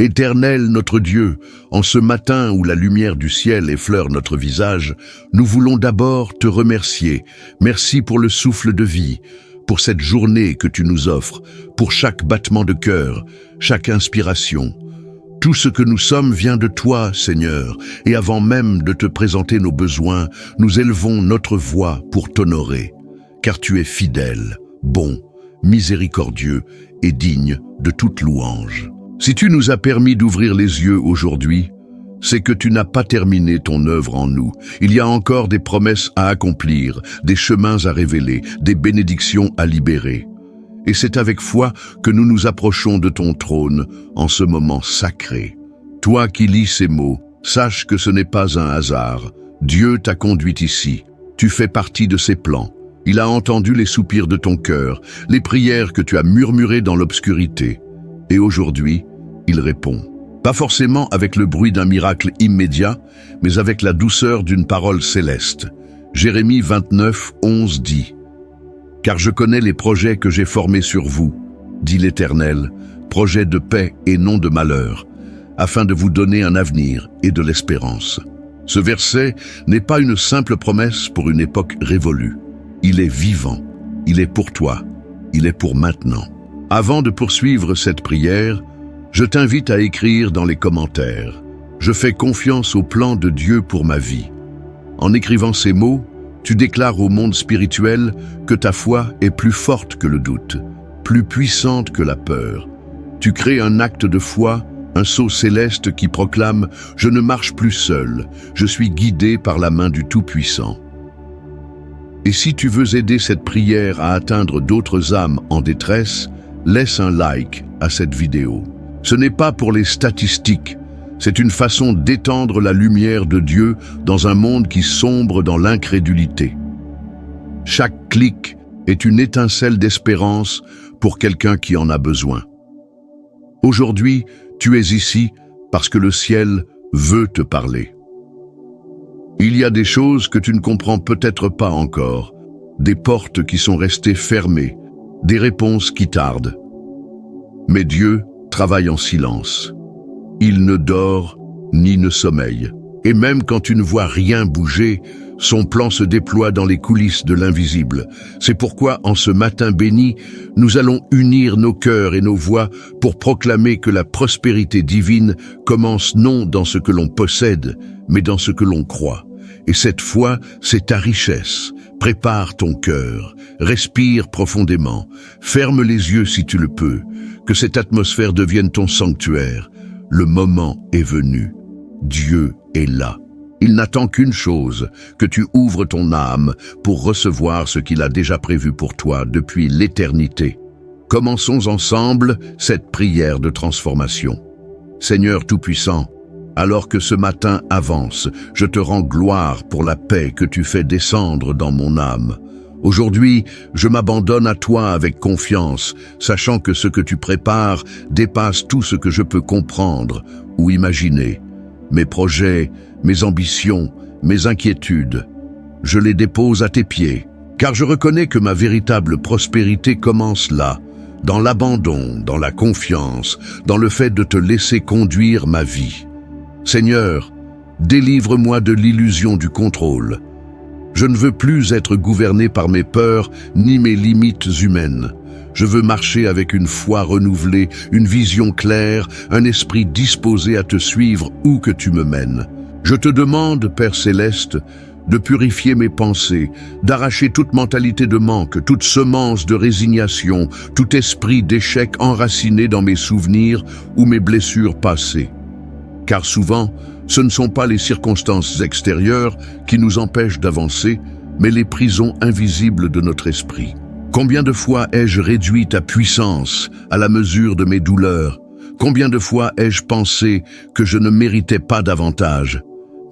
Éternel notre Dieu, en ce matin où la lumière du ciel effleure notre visage, nous voulons d'abord te remercier. Merci pour le souffle de vie, pour cette journée que tu nous offres, pour chaque battement de cœur, chaque inspiration. Tout ce que nous sommes vient de toi, Seigneur, et avant même de te présenter nos besoins, nous élevons notre voix pour t'honorer, car tu es fidèle, bon, miséricordieux et digne de toute louange. Si tu nous as permis d'ouvrir les yeux aujourd'hui, c'est que tu n'as pas terminé ton œuvre en nous. Il y a encore des promesses à accomplir, des chemins à révéler, des bénédictions à libérer. Et c'est avec foi que nous nous approchons de ton trône en ce moment sacré. Toi qui lis ces mots, sache que ce n'est pas un hasard. Dieu t'a conduit ici. Tu fais partie de ses plans. Il a entendu les soupirs de ton cœur, les prières que tu as murmurées dans l'obscurité. Et aujourd'hui, il répond. Pas forcément avec le bruit d'un miracle immédiat, mais avec la douceur d'une parole céleste. Jérémie 29, 11 dit « Car je connais les projets que j'ai formés sur vous, dit l'Éternel, projets de paix et non de malheur, afin de vous donner un avenir et de l'espérance. » Ce verset n'est pas une simple promesse pour une époque révolue. Il est vivant, il est pour toi, il est pour maintenant. Avant de poursuivre cette prière, je t'invite à écrire dans les commentaires « Je fais confiance au plan de Dieu pour ma vie ». En écrivant ces mots, tu déclares au monde spirituel que ta foi est plus forte que le doute, plus puissante que la peur. Tu crées un acte de foi, un sceau céleste qui proclame « Je ne marche plus seul, je suis guidé par la main du Tout-Puissant ». Et si tu veux aider cette prière à atteindre d'autres âmes en détresse, laisse un like à cette vidéo. Ce n'est pas pour les statistiques, c'est une façon d'étendre la lumière de Dieu dans un monde qui sombre dans l'incrédulité. Chaque clic est une étincelle d'espérance pour quelqu'un qui en a besoin. Aujourd'hui, tu es ici parce que le ciel veut te parler. Il y a des choses que tu ne comprends peut-être pas encore, des portes qui sont restées fermées, des réponses qui tardent. Mais Dieu travaille en silence. Il ne dort ni ne sommeille. Et même quand tu ne vois rien bouger, son plan se déploie dans les coulisses de l'invisible. C'est pourquoi, en ce matin béni, nous allons unir nos cœurs et nos voix pour proclamer que la prospérité divine commence non dans ce que l'on possède, mais dans ce que l'on croit. Et cette foi, c'est ta richesse. Prépare ton cœur, respire profondément, ferme les yeux si tu le peux, que cette atmosphère devienne ton sanctuaire. Le moment est venu. Dieu est là. Il n'attend qu'une chose, que tu ouvres ton âme pour recevoir ce qu'il a déjà prévu pour toi depuis l'éternité. Commençons ensemble cette prière de transformation. Seigneur Tout-Puissant, alors que ce matin avance, je te rends gloire pour la paix que tu fais descendre dans mon âme. Aujourd'hui, je m'abandonne à toi avec confiance, sachant que ce que tu prépares dépasse tout ce que je peux comprendre ou imaginer. Mes projets, mes ambitions, mes inquiétudes, je les dépose à tes pieds, car je reconnais que ma véritable prospérité commence là, dans l'abandon, dans la confiance, dans le fait de te laisser conduire ma vie. Seigneur, délivre-moi de l'illusion du contrôle. Je ne veux plus être gouverné par mes peurs ni mes limites humaines. Je veux marcher avec une foi renouvelée, une vision claire, un esprit disposé à te suivre où que tu me mènes. Je te demande, Père Céleste, de purifier mes pensées, d'arracher toute mentalité de manque, toute semence de résignation, tout esprit d'échec enraciné dans mes souvenirs ou mes blessures passées. Car souvent, ce ne sont pas les circonstances extérieures qui nous empêchent d'avancer, mais les prisons invisibles de notre esprit. Combien de fois ai-je réduit ta puissance à la mesure de mes douleurs? Combien de fois ai-je pensé que je ne méritais pas davantage?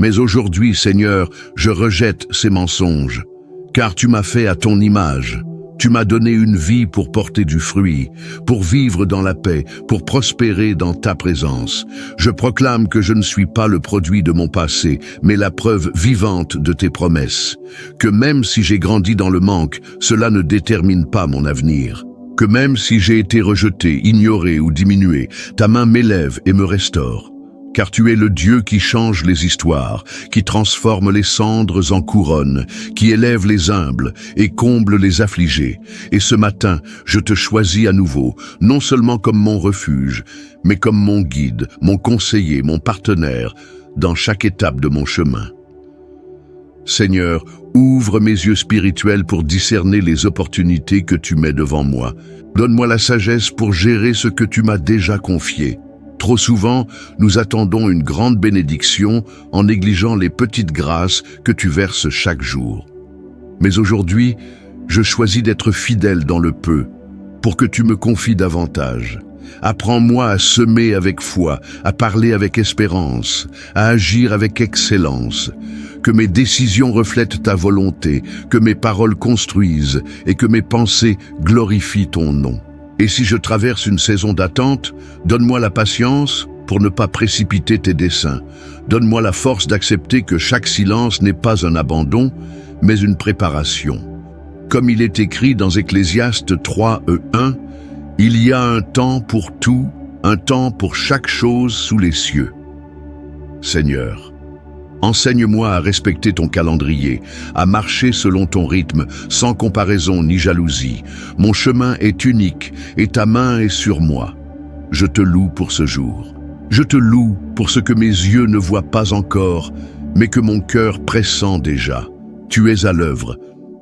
Mais aujourd'hui, Seigneur, je rejette ces mensonges, car tu m'as fait à ton image. Tu m'as donné une vie pour porter du fruit, pour vivre dans la paix, pour prospérer dans ta présence. Je proclame que je ne suis pas le produit de mon passé, mais la preuve vivante de tes promesses. Que même si j'ai grandi dans le manque, cela ne détermine pas mon avenir. que même si j'ai été rejeté, ignoré ou diminué, ta main m'élève et me restaure. Car tu es le Dieu qui change les histoires, qui transforme les cendres en couronnes, qui élève les humbles et comble les affligés. Et ce matin, je te choisis à nouveau, non seulement comme mon refuge, mais comme mon guide, mon conseiller, mon partenaire, dans chaque étape de mon chemin. Seigneur, ouvre mes yeux spirituels pour discerner les opportunités que tu mets devant moi. Donne-moi la sagesse pour gérer ce que tu m'as déjà confié. Trop souvent, nous attendons une grande bénédiction en négligeant les petites grâces que tu verses chaque jour. Mais aujourd'hui, je choisis d'être fidèle dans le peu, pour que tu me confies davantage. Apprends-moi à semer avec foi, à parler avec espérance, à agir avec excellence. Que mes décisions reflètent ta volonté, que mes paroles construisent et que mes pensées glorifient ton nom. Et si je traverse une saison d'attente, donne-moi la patience pour ne pas précipiter tes desseins. Donne-moi la force d'accepter que chaque silence n'est pas un abandon, mais une préparation. Comme il est écrit dans Ecclésiaste 3:1, il y a un temps pour tout, un temps pour chaque chose sous les cieux. Seigneur, enseigne-moi à respecter ton calendrier, à marcher selon ton rythme, sans comparaison ni jalousie. Mon chemin est unique et ta main est sur moi. Je te loue pour ce jour. Je te loue pour ce que mes yeux ne voient pas encore, mais que mon cœur pressent déjà. Tu es à l'œuvre.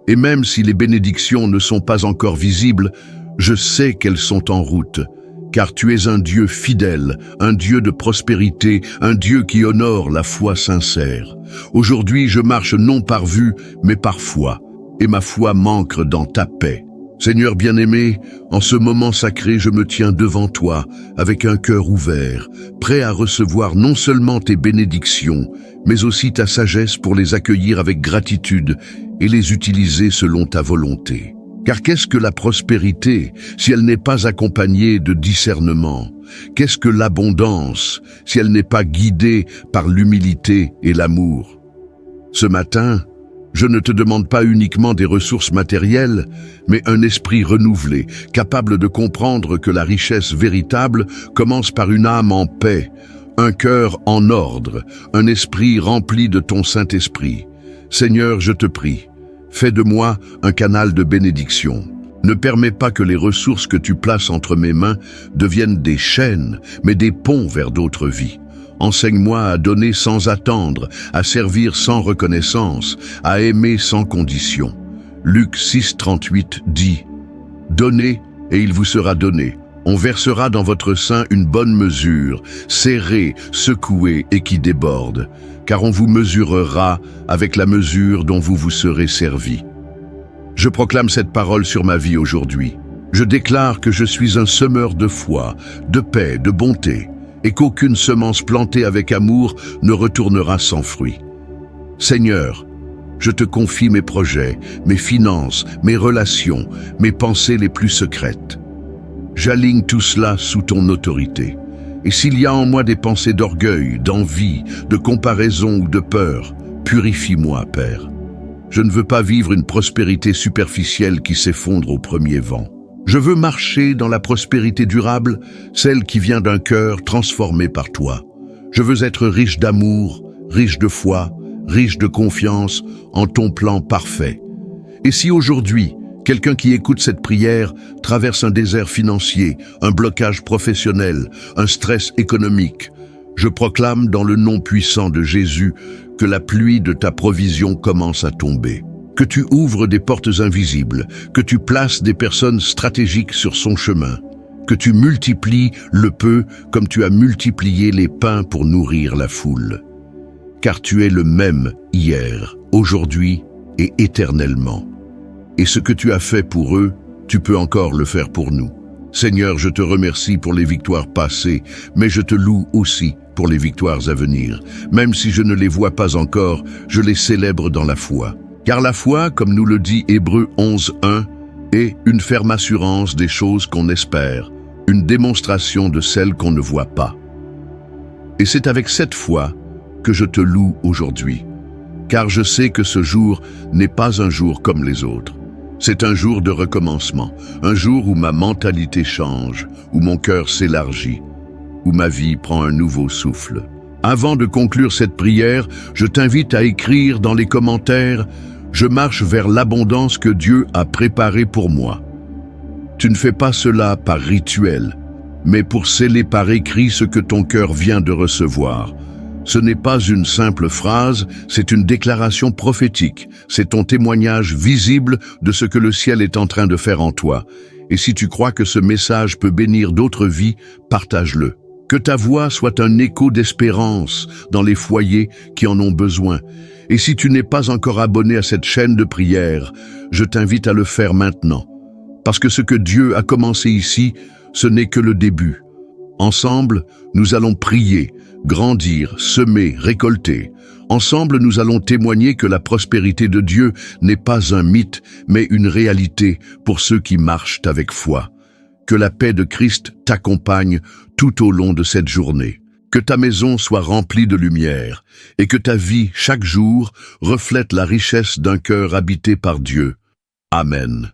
Et même si les bénédictions ne sont pas encore visibles, je sais qu'elles sont en route. Car tu es un Dieu fidèle, un Dieu de prospérité, un Dieu qui honore la foi sincère. Aujourd'hui, je marche non par vue, mais par foi, et ma foi m'ancre dans ta paix. Seigneur bien-aimé, en ce moment sacré, je me tiens devant toi, avec un cœur ouvert, prêt à recevoir non seulement tes bénédictions, mais aussi ta sagesse pour les accueillir avec gratitude et les utiliser selon ta volonté. Car qu'est-ce que la prospérité si elle n'est pas accompagnée de discernement? Qu'est-ce que l'abondance si elle n'est pas guidée par l'humilité et l'amour? Ce matin, je ne te demande pas uniquement des ressources matérielles, mais un esprit renouvelé, capable de comprendre que la richesse véritable commence par une âme en paix, un cœur en ordre, un esprit rempli de ton Saint-Esprit. Seigneur, je te prie, fais de moi un canal de bénédiction. Ne permets pas que les ressources que tu places entre mes mains deviennent des chaînes, mais des ponts vers d'autres vies. Enseigne-moi à donner sans attendre, à servir sans reconnaissance, à aimer sans condition. Luc 6:38 dit « Donnez et il vous sera donné. On versera dans votre sein une bonne mesure, serrée, secouée et qui déborde, car on vous mesurera avec la mesure dont vous vous serez servi. » Je proclame cette parole sur ma vie aujourd'hui. Je déclare que je suis un semeur de foi, de paix, de bonté, et qu'aucune semence plantée avec amour ne retournera sans fruit. Seigneur, je te confie mes projets, mes finances, mes relations, mes pensées les plus secrètes. J'aligne tout cela sous ton autorité. Et s'il y a en moi des pensées d'orgueil, d'envie, de comparaison ou de peur, purifie-moi, Père. Je ne veux pas vivre une prospérité superficielle qui s'effondre au premier vent. Je veux marcher dans la prospérité durable, celle qui vient d'un cœur transformé par toi. Je veux être riche d'amour, riche de foi, riche de confiance en ton plan parfait. Et si aujourd'hui, quelqu'un qui écoute cette prière traverse un désert financier, un blocage professionnel, un stress économique, je proclame dans le nom puissant de Jésus que la pluie de ta provision commence à tomber. Que tu ouvres des portes invisibles, que tu places des personnes stratégiques sur son chemin, que tu multiplies le peu comme tu as multiplié les pains pour nourrir la foule. Car tu es le même hier, aujourd'hui et éternellement. Et ce que tu as fait pour eux, tu peux encore le faire pour nous. Seigneur, je te remercie pour les victoires passées, mais je te loue aussi pour les victoires à venir. Même si je ne les vois pas encore, je les célèbre dans la foi. Car la foi, comme nous le dit Hébreux 11:1, est une ferme assurance des choses qu'on espère, une démonstration de celles qu'on ne voit pas. Et c'est avec cette foi que je te loue aujourd'hui, car je sais que ce jour n'est pas un jour comme les autres. C'est un jour de recommencement, un jour où ma mentalité change, où mon cœur s'élargit, où ma vie prend un nouveau souffle. Avant de conclure cette prière, je t'invite à écrire dans les commentaires « Je marche vers l'abondance que Dieu a préparée pour moi ». Tu ne fais pas cela par rituel, mais pour sceller par écrit ce que ton cœur vient de recevoir. Ce n'est pas une simple phrase, c'est une déclaration prophétique. C'est ton témoignage visible de ce que le ciel est en train de faire en toi. Et si tu crois que ce message peut bénir d'autres vies, partage-le. Que ta voix soit un écho d'espérance dans les foyers qui en ont besoin. Et si tu n'es pas encore abonné à cette chaîne de prière, je t'invite à le faire maintenant. Parce que ce que Dieu a commencé ici, ce n'est que le début. Ensemble, nous allons prier, grandir, semer, récolter. Ensemble, nous allons témoigner que la prospérité de Dieu n'est pas un mythe, mais une réalité pour ceux qui marchent avec foi. Que la paix de Christ t'accompagne tout au long de cette journée. Que ta maison soit remplie de lumière et que ta vie, chaque jour, reflète la richesse d'un cœur habité par Dieu. Amen.